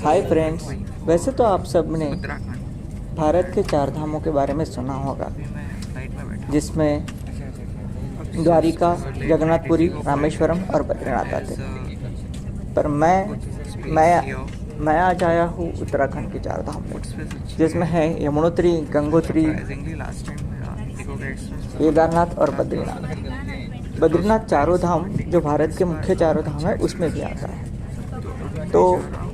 Hi friends. वैसे तो आप सब ने उत्तराखंड। भारत के चार धामों के बारे में सुना होगा, अभी मैं फ्लाइट में बैठा जिसमें हूँ। द्वारिका, लेट जगन्नाथपुरी, नाइट रामेश्वरम और बद्रीनाथ आते एज हैं। पर कुछ मैं स्पेस हियर। मैं आज आया हूँ उत्तराखंड के चार धाम में, फूड स्पेस अच्छी जिसमें है। है Yamunotri, Gangotri, surprisingly last time मेरा इंडिगो का एक्सपीरियंस केदारनाथ और था बद्रीनाथ। बद्रीनाथ चारों धाम जो भारत के मुख्य चारों धाम है उसमें भी आता है। तो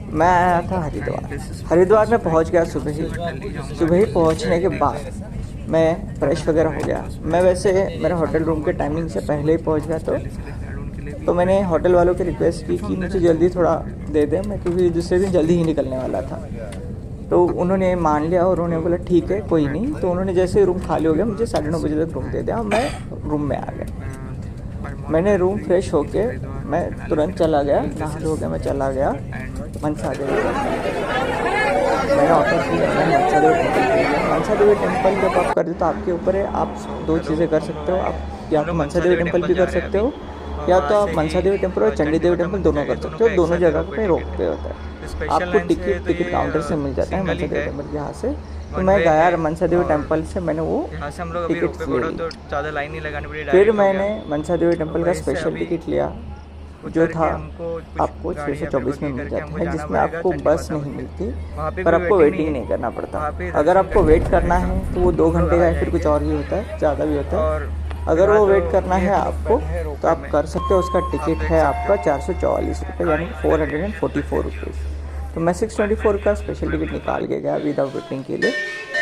मैं आया था हरिद्वार। हरिद्वार में पहुंच गया सुबह ही पहुंचने के बाद मैं फ्रेश वगैरह हो गया। मैं वैसे मेरे होटल रूम के टाइमिंग से पहले ही पहुंच गया, तो मैंने होटल वालों की रिक्वेस्ट की कि मुझे जल्दी थोड़ा दे दें, मैं क्योंकि दूसरे दिन जल्दी ही निकलने वाला था। तो उन्होंने मान लिया और उन्होंने बोला ठीक है कोई नहीं। तो उन्होंने जैसे ही रूम खाली हो गया मुझे 9:30 तक रूम दे दिया, मैं रूम में आ गया। मैंने रूम फ्रेश होके मैं तुरंत चला गया, नहा धो के मैं चला गया मनसा देवी। मैंने ऑटो किया, मैंने मनसा देवी टेम्पल किया। मनसा देवी टेम्पल जब आप करते तो आपके ऊपर है, आप दो चीज़ें कर सकते हो। आप या तो मनसा देवी टेम्पल भी कर सकते हो, या तो आप मनसा देवी टेम्पल और चंडी देवी टेम्पल दोनों कर सकते हो। दोनों जगह पे रोप पे होता है, आपको टिकट काउंटर से मिल जाता है मनसा देवी टेम्पल के यहाँ से। तो मैं गया मनसा देवी टेम्पल से, मैंने वो यहाँ से हम लोग अभी टिकट रोपे ले पड़ो ली। तो ज़्यादा लाइन नहीं लगानी पड़ी, फिर डायरेक्ट हो मैंने गया। मनसा देवी टेम्पल का वहीं से स्पेशल अभी टिकट लिया, जो उतर था के हमको कुछ आपको गाड़ियाँ 624 में फिर मिल करके जाता हमको है, जाना जिसमें पड़ेगा आपको चंडी बस माता नहीं मंदिर। मिलती, वहाँ पे पर भी आपको वेटिंग वेटिंग नहीं करना वहाँ पड़ता। पे अगर दर्शन आपको करके वेट करना डायरेक्ट है तो वो 2 हम लोग घंटे का आ है, फिर जाएंगे। कुछ और भी होता है, ज़्यादा भी होता और है। अगर फिलहाल वो तो वेट करना ये है हम लोग आपको बैठे हैं तो रोपवे आप में। कर सकते हो। उसका आप टिकट देख है सकते आपका हो 444 रुपये, यानी 444 रुपीज़। तो मैं 624 का स्पेशल टिकट निकाल के गया विदाउट वेटिंग के लिए।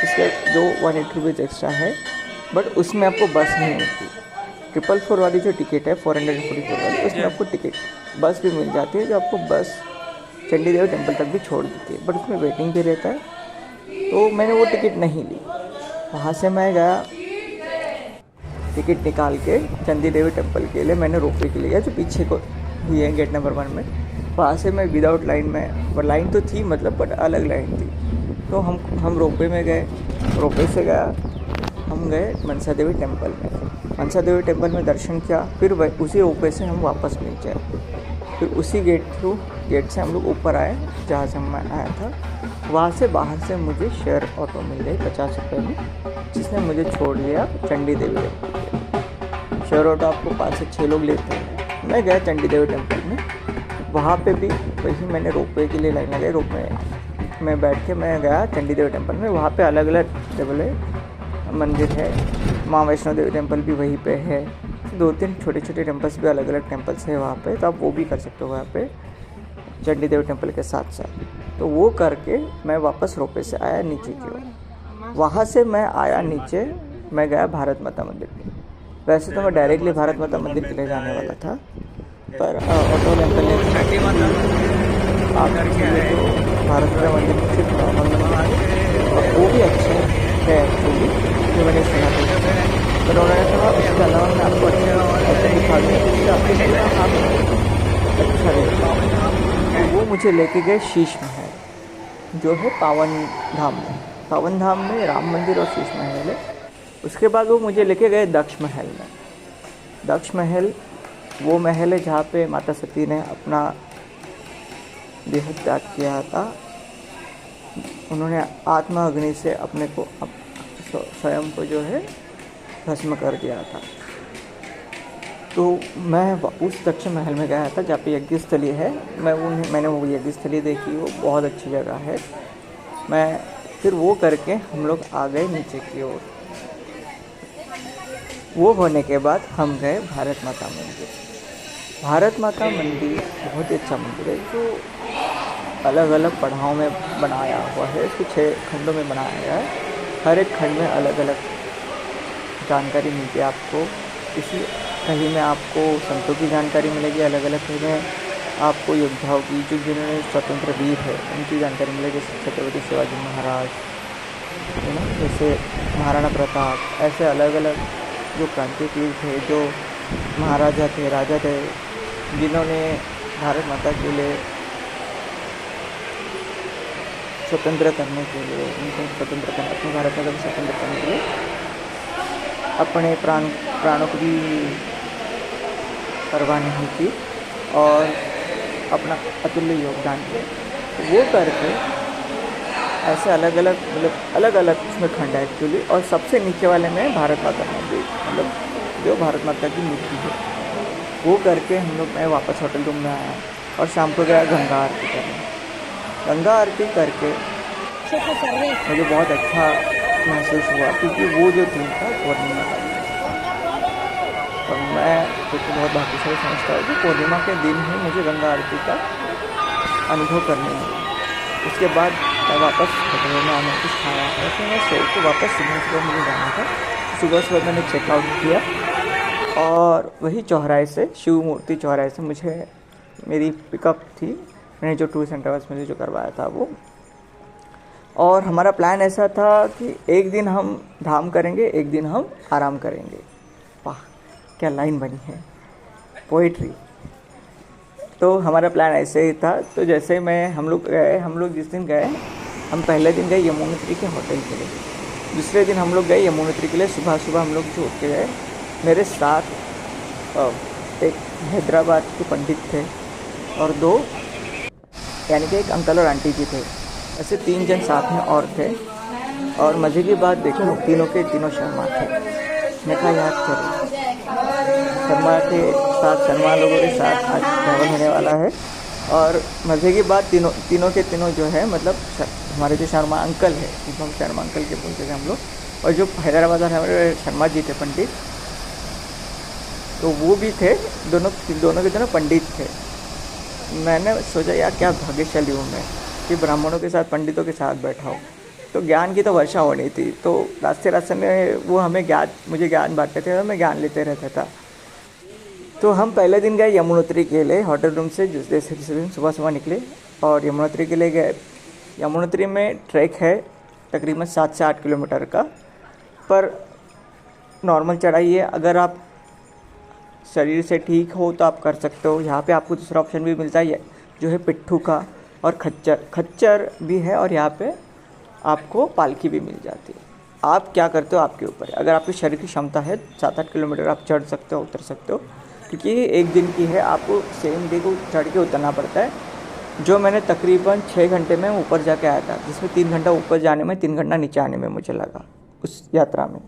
इसके जो 180 रुपीज़ एक्स्ट्रा है, बट उसमें आपको बस नहीं मिलती। 444 वाली जो टिकट है 444 वाली, उसमें आपको टिकट बस भी मिल जाती है, जो आपको बस चंडी देवी टेम्पल तक भी छोड़ देती है, बट उसमें वेटिंग भी रहता है। तो मैंने वो टिकट नहीं ली। वहाँ से मैं गया टिकट निकाल के चंडी देवी टेम्पल के लिए। मैंने रोपवे के लिए गया, जो पीछे को ही है गेट नंबर 1 में। वहाँ से मैं विदाउट लाइन में, लाइन तो थी मतलब, बट अलग लाइन थी। तो हम रोपवे में गए। रोपवे से गया, हम गए मनसा देवी टेम्पल में। मनसा देवी टेम्पल में दर्शन किया, फिर उसी रोपवे से हम वापस नीचे आए। फिर उसी गेट से हम लोग ऊपर आए जहाँ से मैं आया था। वहाँ से बाहर से मुझे शेयर ऑटो मिल गई 50 रुपये में, जिसने मुझे छोड़ दिया Chandi Devi temple. Share auto आपको 5 से 6 लोग लेते हैं। मैं गया चंडी देवी टेम्पल में, वहाँ पे भी वही मैंने रोपवे के लिए लाइन लगाई। रोपवे में बैठ के मैं गया चंडी देवी टेम्पल में। वहाँ पे अलग अलग लेवल मंदिर है। माँ वैष्णो देवी टेम्पल भी वहीं पे है। 2-3 छोटे छोटे टेम्पल्स भी अलग अलग टेम्पल्स है वहाँ पे, तो आप वो भी कर सकते हो वहाँ पे चंडी देवी टेम्पल के साथ साथ। तो वो करके मैं वापस रोपवे से आया नीचे की ओर। वहाँ से मैं आया नीचे, मैं गया भारत माता मंदिर पे। वैसे तो मैं डायरेक्टली भारत माता मंदिर के लिए जाने वाला था, पर ऑटो अंकल ने चंडी माता आप भारत माता मंदिर में सिर्फ नॉर्मल, वो भी अच्छा है एक्चुअली, जो मैंने सुना था। पर उन्होंने कहा उसके अलावा मैं आपको ऐसे दिखा दूँ जिससे आपको पूरा आप अच्छा रहेगा। तो वो मुझे लेके गए शीश महल, जो है पावन धाम में। पावन धाम में राम मंदिर और शीश महल है। उसके बाद वो मुझे लेके गए दक्ष महल में। दक्ष महल वो महल है जहाँ पे माता सती ने अपना देह त्याग किया था। उन्होंने आत्मा अग्नि से अपने को स्वयं को जो है भस्म कर दिया था। तो मैं उस दक्ष महल में गया था जहाँ पे यज्ञ स्थली है। मैंने वो यज्ञ स्थली देखी, वो बहुत अच्छी जगह है। मैं फिर वो करके हम लोग आ गए नीचे की ओर। वो होने के बाद हम गए भारत माता मंदिर। भारत माता मंदिर बहुत ही अच्छा मंदिर है, जो अलग अलग पड़ाव में बनाया हुआ है। इसको 6 खंडों में बनाया गया है। हर एक खंड में अलग अलग जानकारी मिलती है आपको। कहीं में आपको संतों की जानकारी मिलेगी, अलग अलग कहीं में आपको योद्धाओं की, जो जिन्होंने स्वतंत्र वीर है उनकी जानकारी मिलेगी, जैसे छत्रपति शिवाजी महाराज है ना, जैसे महाराणा प्रताप। ऐसे अलग अलग जो क्रांतिवीर थे, जो महाराजा थे, राजा थे, जिन्होंने भारत माता के लिए स्वतंत्र करने के लिए, उनको स्वतंत्र करने, अपने भारत माता को स्वतंत्र करने के लिए अपने प्राणों को भी परवाह नहीं की और अपना अतुल्य योगदान दिया। वो करके ऐसे अलग अलग मतलब अलग अलग उसमें खंड है एक्चुअली, और सबसे नीचे वाले में भारत माता मंदिर, मतलब जो भारत माता की मूर्ति है। वो करके हम लोग मैं वापस होटल रूम में आया और शाम को गया गंगा आरती करने। गंगा आरती करके मुझे बहुत अच्छा महसूस हुआ, क्योंकि वो जो दिन था पूर्णिमा का दिन था, और मैं क्योंकि बहुत भाग्यशाली समझता हूँ कि पूर्णिमा के दिन ही मुझे गंगा आरती का अनुभव करने मिला। उसके बाद मैं वापस होटल में आने कुछ खाया था, फिर मैं सो के वापस सुबह मुझे जाना था। सुबह मैंने चेकआउट किया और वही चौराहे से, शिव मूर्ति चौराहे से मुझे मेरी पिकअप थी, मैंने जो टूर सेंटर से मुझे जो करवाया था वो। और हमारा प्लान ऐसा था कि एक दिन हम धाम करेंगे, एक दिन हम आराम करेंगे। वाह क्या लाइन बनी है, पोइट्री। तो हमारा प्लान ऐसे ही था। तो जैसे हम लोग जिस दिन गए, हम पहले दिन गए यमुनोत्री के होटल के लिए, दूसरे दिन हम लोग गए यमुनोत्री के लिए। सुबह हम लोग जो के गए, मेरे साथ एक हैदराबाद के पंडित थे और 2 यानी कि एक अंकल और आंटी जी थे, ऐसे 3 जन साथ में और थे। और मज़े की बात देखो, तीनों के तीनों शर्मा थे। मैं कहा याद करो, शर्मा के साथ, शर्मा लोगों के साथ आज ट्रैवल होने वाला है। और मज़े की बात, तीनों के तीनों जो है, मतलब हमारे जो शर्मा अंकल है, जिनको हम शर्मा अंकल के बोलते थे हम लोग, और जो हैदराबाद में हमारे शर्मा जी थे पंडित, तो वो भी थे। दोनों के दोनों पंडित थे। मैंने सोचा यार क्या भाग्यशाली हूँ मैं कि ब्राह्मणों के साथ, पंडितों के साथ बैठा हूँ। तो ज्ञान की तो वर्षा होनी थी। तो रास्ते में वो मुझे ज्ञान बांटते थे और मैं ज्ञान लेते रहता था। तो हम पहले दिन गए यमुनोत्री के लिए होटल रूम से, दूसरे दिन सुबह निकले और यमुनोत्री के लिए गए। यमुनोत्री में ट्रैक है तकरीबन 7 से 8 किलोमीटर का, पर नॉर्मल चढ़ाई है। अगर आप शरीर से ठीक हो तो आप कर सकते हो। यहाँ पे आपको दूसरा ऑप्शन भी मिलता है जो है पिट्ठू का, और खच्चर भी है, और यहाँ पे आपको पालकी भी मिल जाती है। आप क्या करते हो आपके ऊपर है। अगर आपके शरीर की क्षमता है 7-8 किलोमीटर आप चढ़ सकते हो, उतर सकते हो, क्योंकि ये एक दिन की है। आपको सेम डे को चढ़ के उतरना पड़ता है। जो मैंने तकरीबन 6 घंटे में ऊपर जाके आया था, जिसमें 3 घंटा ऊपर जाने में, 3 घंटा नीचे आने में मुझे लगा उस यात्रा में।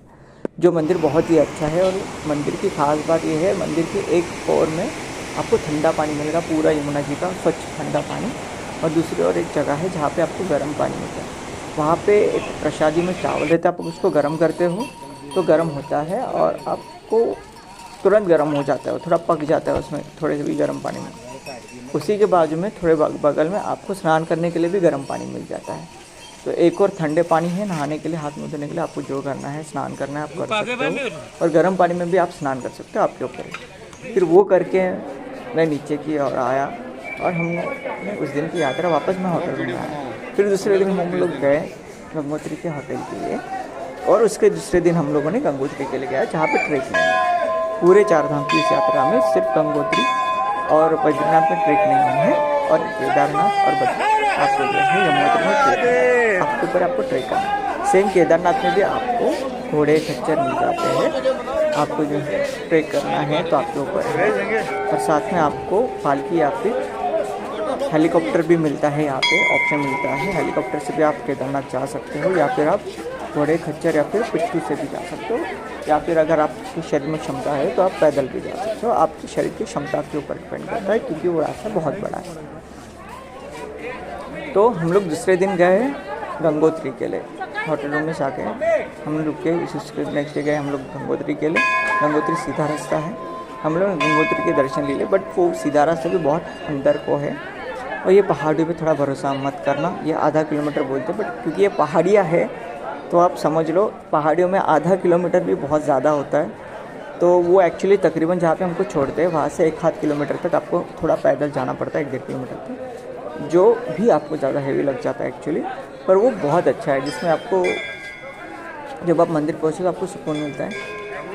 जो मंदिर बहुत ही अच्छा है, और मंदिर की खास बात यह है, मंदिर के एक ओर में आपको ठंडा पानी मिलेगा, पूरा यमुना जी का स्वच्छ ठंडा पानी। और दूसरी ओर एक जगह है जहाँ पे आपको गर्म पानी मिलता है। वहाँ पे एक प्रसादी में चावल रहता है, आप उसको गर्म करते हो तो गर्म होता है और आपको तुरंत गर्म हो जाता है, थोड़ा पक जाता है उसमें थोड़े से भी गर्म पानी में। उसी के बाजू में थोड़े बगल में आपको स्नान करने के लिए भी गर्म पानी मिल जाता है। तो एक और ठंडे पानी है नहाने के लिए, हाथ मुँह धोने के लिए। आपको जो करना है, स्नान करना है, आप कर सकते हो, और गर्म पानी में भी आप स्नान कर सकते हो, आपके ऊपर। फिर वो करके मैं नीचे की ओर आया और हमने उस दिन की यात्रा वापस मैं होटल रूम में आया। फिर दूसरे दिन हम लोग गए गंगोत्री के होटल के लिए, और उसके दूसरे दिन हम लोगों ने गंगोत्री के लिए गया, जहाँ पे ट्रेक नहीं। पूरे 4 धाम की इस यात्रा में सिर्फ गंगोत्री और बद्रीनाथ में ट्रेक नहीं है, और केदारनाथ और बद्रीनाथ आपको जो है यमुनोत्री में ट्रेक, आपके ऊपर आपको ट्रेक करना है। सेम केदारनाथ में भी आपको घोड़े खच्चर मिल जाते हैं, आपको जो है ट्रेक करना है तो आपके ऊपर है। और साथ में आपको पालकी या फिर हेलीकॉप्टर भी मिलता है, यहाँ पे ऑप्शन मिलता है। हेलीकॉप्टर से भी आप केदारनाथ जा सकते हो, या फिर आप घोड़े खच्चर या फिर पिट्ठू से भी जा सकते हो, या फिर अगर आपके शरीर में क्षमता है तो आप पैदल भी जा सकते हो। आपके शरीर की क्षमता के ऊपर डिपेंड करता है, क्योंकि वो रास्ता बहुत बड़ा है। तो हम लोग दूसरे दिन गए गंगोत्री के लिए, होटल रूम में जाके हम रुके। नेक्स्ट डे गए हम लोग गंगोत्री के लिए। गंगोत्री सीधा रास्ता है, हम लोग गंगोत्री के दर्शन ले लिए, बट वो सीधा रास्ता भी बहुत अंदर को है। और ये पहाड़ियों पे थोड़ा भरोसा मत करना, ये आधा किलोमीटर बोलते हैं, बट क्योंकि ये पहाड़ियाँ है तो आप समझ लो पहाड़ियों में आधा किलोमीटर भी बहुत ज़्यादा होता है। तो वो एक्चुअली तकरीबन जहाँ पे हमको छोड़ते हैं वहाँ से 1-8 किलोमीटर तक आपको थोड़ा पैदल जाना पड़ता है, 1-1.5 किलोमीटर तक, जो भी आपको ज़्यादा हैवी लग जाता है एक्चुअली। पर वो बहुत अच्छा है, जिसमें आपको जब आप मंदिर पहुँचे तो आपको सुकून मिलता है।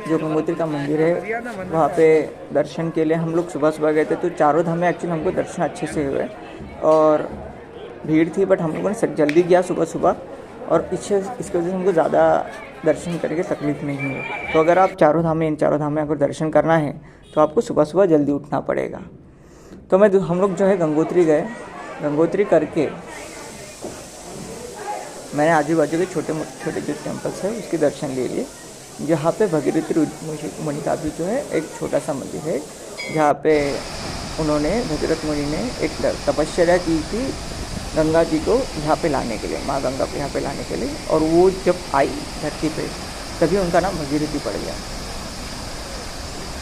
जो गंगोत्री का मंदिर है वहाँ पे दर्शन के लिए हम लोग सुबह गए थे, तो चारों धाम में एक्चुअली हमको दर्शन अच्छे से हुए, और भीड़ थी, बट हम लोगों ने जल्दी किया सुबह, और इसकी वजह से हमको ज़्यादा दर्शन करके तकलीफ़ नहीं हुई। तो अगर आप इन चारों धाम में अगर दर्शन करना है तो आपको सुबह जल्दी उठना पड़ेगा। तो हम लोग जो है गंगोत्री गए, गंगोत्री करके मैंने आजू बाजू के छोटे छोटे जो टेम्पल्स है उसके दर्शन ले लिए, जहाँ पे भगीरथी मुनि का भी जो है एक छोटा सा मंदिर है, जहाँ पे उन्होंने भगीरथ मुनि ने एक तपस्या की थी गंगा जी को यहाँ पे लाने के लिए, माँ गंगा को यहाँ पे लाने के लिए, और वो जब आई धरती पे तभी उनका नाम भगीरथी पड़ गया।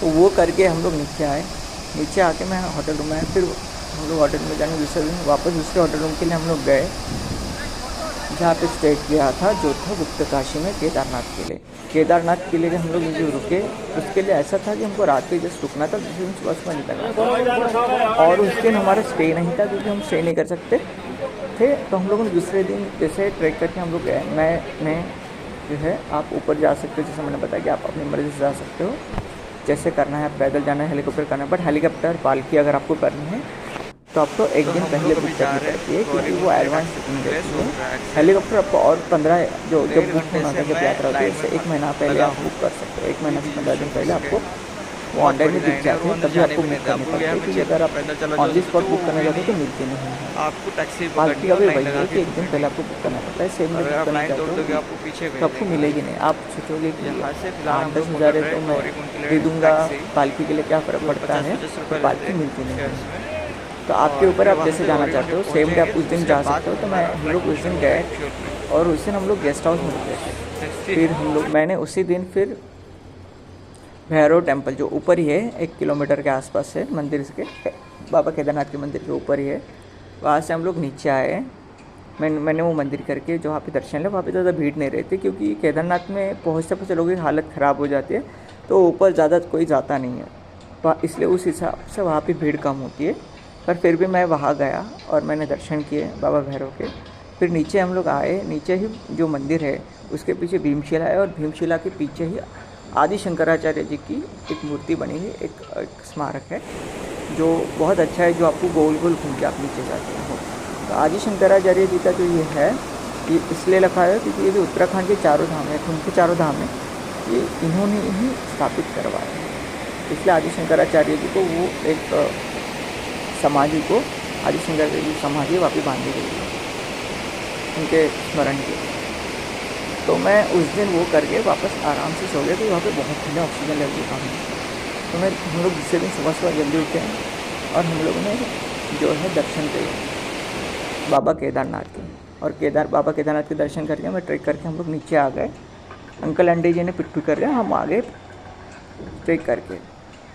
तो वो करके हम लोग नीचे आए, नीचे आके मैं होटल रूम में आया, फिर हम लोग होटल में जाने दूसरे दिन वापस दूसरे होटल रूम के लिए हम लोग गए, जहाँ पे स्टे किया था जो था गुप्त काशी में केदारनाथ के लिए। केदारनाथ के लिए हम लोग जो रुके उसके लिए ऐसा था कि हमको रात को जस्ट रुकना था, दूसरे दिन सुबह सुबह निकलना था, और उस दिन हमारा स्टे नहीं था क्योंकि हम स्टे नहीं कर सकते थे। तो हम लोगों ने दूसरे दिन जैसे ट्रैक करके हम लोग गए। मैं जो है आप ऊपर जा सकते हो, जैसे मैंने बताया कि आप अपनी मर्ज़ी से जा सकते हो, जैसे करना है, पैदल जाना है, हेलीकॉप्टर करना है, बट हेलीकॉप्टर पालकी अगर आपको करनी है तो आपको एक दिन पहले बुक करनी पड़ती है क्योंकि वो एडवांस बुकिंग देती है। हेलीकॉप्टर आपको और 15 जो जब बुक होना था, जब यात्रा होती है उससे 1 महीना पहले आप बुक कर सकते हो। 1 महीना से 15 दिन पहले आपको वो ऑनलाइन में दिख जाते हैं, तभी आपको बुक करनी पड़ती है, क्योंकि अगर आप ऑन दी स्पॉट बुक करने जाते हो तो मिलती नहीं है। आपको टैक्सी पालकी का भी वही है कि 1 दिन पहले आपको बुक करना पड़ता है। सेम में बुक करना चाहते हो तो आपको मिलेगी नहीं। आप सोचोगे कि 8-10 हज़ार है तो मैं दे दूँगा पालकी के लिए, क्या फ़र्क पड़ता है, तो पालकी मिलती नहीं है। तो आपके ऊपर आप जैसे जाना चाहते हो, सेम डे आप उस दिन जा सकते हो। तो हम लोग उस दिन गए और उस दिन हम लोग गेस्ट हाउस में रुके थे। फिर मैंने उसी दिन फिर भैरव टेम्पल जो ऊपर ही है 1 किलोमीटर के आसपास है मंदिर के, बाबा केदारनाथ के मंदिर के ऊपर ही है, वहाँ से हम लोग नीचे आए। मैंने वो मंदिर करके जो वहाँ पे दर्शन लिया, वहाँ पे ज़्यादा भीड़ नहीं रहती क्योंकि केदारनाथ में पहुँचते लोगों की हालत ख़राब हो जाती है, तो ऊपर ज़्यादा कोई जाता नहीं है, इसलिए उस हिसाब से वहाँ पे भीड़ कम होती है। पर फिर भी मैं वहाँ गया और मैंने दर्शन किए बाबा भैरव के। फिर नीचे हम लोग आए, नीचे ही जो मंदिर है उसके पीछे भीमशिला है, और भीमशिला के पीछे ही आदि शंकराचार्य जी की एक मूर्ति बनी है, एक स्मारक है जो बहुत अच्छा है, जो आपको गोल गोल घूम के आप नीचे जाते हो। तो आदि शंकराचार्य जी का जो ये है, ये इसलिए लिखा है क्योंकि ये जो उत्तराखंड के चारों धाम है, उनके चारों धाम है, ये इन्होंने ही स्थापित करवाया है। इसलिए आदि शंकराचार्य जी को वो एक समाधि को आदि शंकराचार्य जी समाधि वहाँ पे बांधी गई है उनके स्मरण के। तो मैं उस दिन वो करके वापस आराम से सो गया, तो वहाँ पे बहुत ठंडा ऑक्सीजन लेवल भी कम है। तो हम लोग दूसरे दिन सुबह सुबह जल्दी उठे और हम लोगों ने जो है दर्शन किए बाबा केदारनाथ के, और बाबा केदारनाथ के दर्शन करके मैं ट्रेक करके हम लोग नीचे आ गए। अंकल आंटी जी ने पिट्ठू कर लिया, हम आगे ट्रेक करके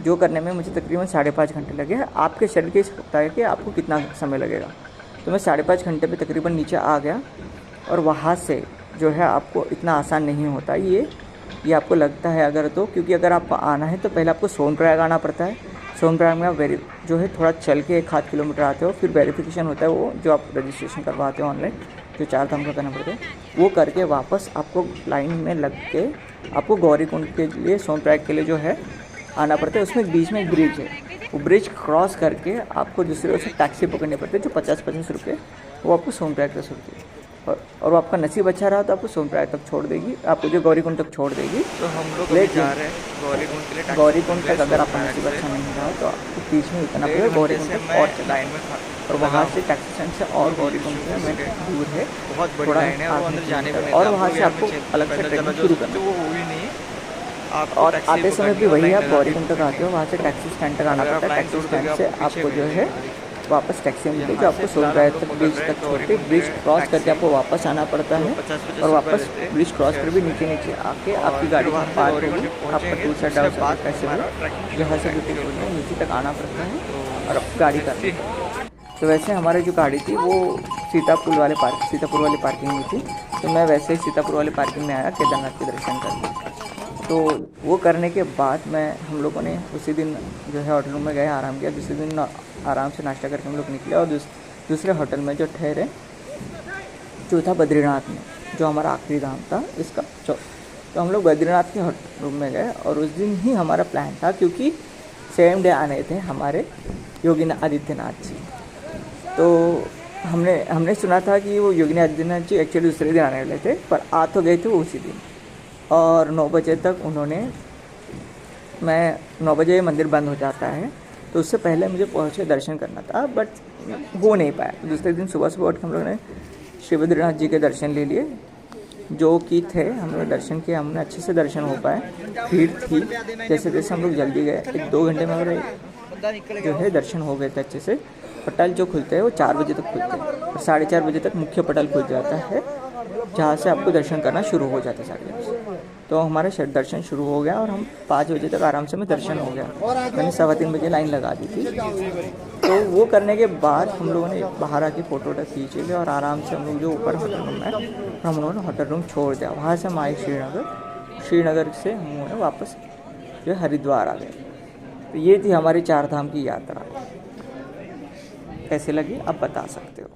जो करने में मुझे तकरीबन 5.5 घंटे लगे। आपके शरीर के सकता है कि आपको कितना समय लगेगा। तो मैं 5.5 घंटे पे तकरीबन नीचे आ गया, और वहाँ से जो है आपको इतना आसान नहीं होता ये आपको लगता है अगर तो, क्योंकि अगर आपको आना है तो पहले आपको सोनप्रयाग आना पड़ता है। सोनप्रयाग में आप जो है थोड़ा चल के 1-8 किलोमीटर आते हो, फिर वेरिफिकेशन होता है, वो जो आप रजिस्ट्रेशन करवाते हो ऑनलाइन, जो 4 धाम का करना पड़ता है, वो करके वापस आपको लाइन में लग के आपको गौरीकुंड के लिए, सोनप्रयाग के लिए जो है आना पड़ता है। उसमें बीच में एक ब्रिज है, वो ब्रिज क्रॉस करके आपको दूसरी ओर से टैक्सी पकड़नी पड़ती है जो 50-50 रुपये, वो आपको सोनप्रयाग तक छोड़ती है, और वो आपका नसीब अच्छा रहा तो आपको सोनप्रयाग तक छोड़ देगी, आपको जो गौरीकुंड तक छोड़ देगी। तो हम लोग जा रहे हैं गौरीकुंड के लिए। गौरीकुंड तक अगर आपका नसीब अच्छा नहीं रहा तो आपको बीच में उतना पड़ेगा गौरीकुंड तक, और लाइन में और वहाँ से टैक्सी स्टैंड से और गौरीकुंड में दूर है, बहुत बड़ी लाइन है, और अंदर जाने में, और वहाँ से आपको अलग से ट्रेकिंग शुरू करना, वो हुई नहीं। और आते समय भी वही आप गौरीकुंड तक आते हो, वहाँ से टैक्सी स्टैंड तक आना पड़ता है। टैक्सी स्टैंड से आपको जो है वापस टैक्सी मिलती है जो आपको सोनप्रयाग तक ब्रिज तक छोड़ते, ब्रिज क्रॉस करके आपको वापस आना पड़ता है, और वापस ब्रिज क्रॉस कर भी नीचे आके आपकी गाड़ी वहाँ पार्क होगी, आपका टूर सेट हाउस है कैसे भी जहाँ से भी नीचे तक आना पड़ता है और गाड़ी करनी है। तो वैसे हमारी जो गाड़ी थी वो सीतापुर वाली पार्किंग में थी, तो मैं वैसे ही सीतापुर वाली पार्किंग में आया केदारनाथ के दर्शन करके। तो वो करने के बाद हम लोगों ने उसी दिन जो है होटल रूम में गए, आराम किया। दूसरे दिन आराम से नाश्ता करके हम लोग निकले और दूसरे होटल में जो ठहरे जो था बद्रीनाथ में, जो हमारा आखिरी धाम था इसका। तो हम लोग बद्रीनाथ के होटल रूम में गए, और उस दिन ही हमारा प्लान था क्योंकि सेम डे आने थे हमारे योगी आदित्यनाथ जी। तो हमने सुना था कि वो योगी आदित्यनाथ जी एक्चुअली दूसरे दिन आने वाले थे, पर आ तो गए थे वो उसी दिन। और 9 बजे तक 9 बजे मंदिर बंद हो जाता है, तो उससे पहले मुझे पहुँचे दर्शन करना था, बट हो नहीं पाया। दूसरे दिन सुबह सुबह उठ के हम लोगों ने श्री बद्रीनाथ जी के दर्शन ले लिए, जो कि थे, हम लोग दर्शन किए, हमने अच्छे से दर्शन हो पाए। भीड़ थी, जैसे जैसे हम लोग जल्दी गए 1-2 घंटे में हमारे जो है दर्शन हो गए थे अच्छे से। पटल जो खुलते हैं वो 4 बजे तक खुलते हैं और 4:30 बजे तक मुख्य पटल खुल जाता है, जहाँ से आपको दर्शन करना शुरू हो जाता है 4:30। तो हमारा दर्शन शुरू हो गया और हम 5 बजे तक आराम से में दर्शन हो गया। मैंने 3:15 बजे लाइन लगा दी थी। तो वो करने के बाद हम लोगों ने बाहर आके फ़ोटो खींच लिए और आराम से हम लोग जो ऊपर होटल रूम है, हम लोगों ने होटल रूम छोड़ दिया। वहाँ से हम आए श्रीनगर से हम लोग वापस जो हरिद्वार आ गए। तो ये थी हमारी 4 धाम की यात्रा। कैसे लगी आप बता सकते हो।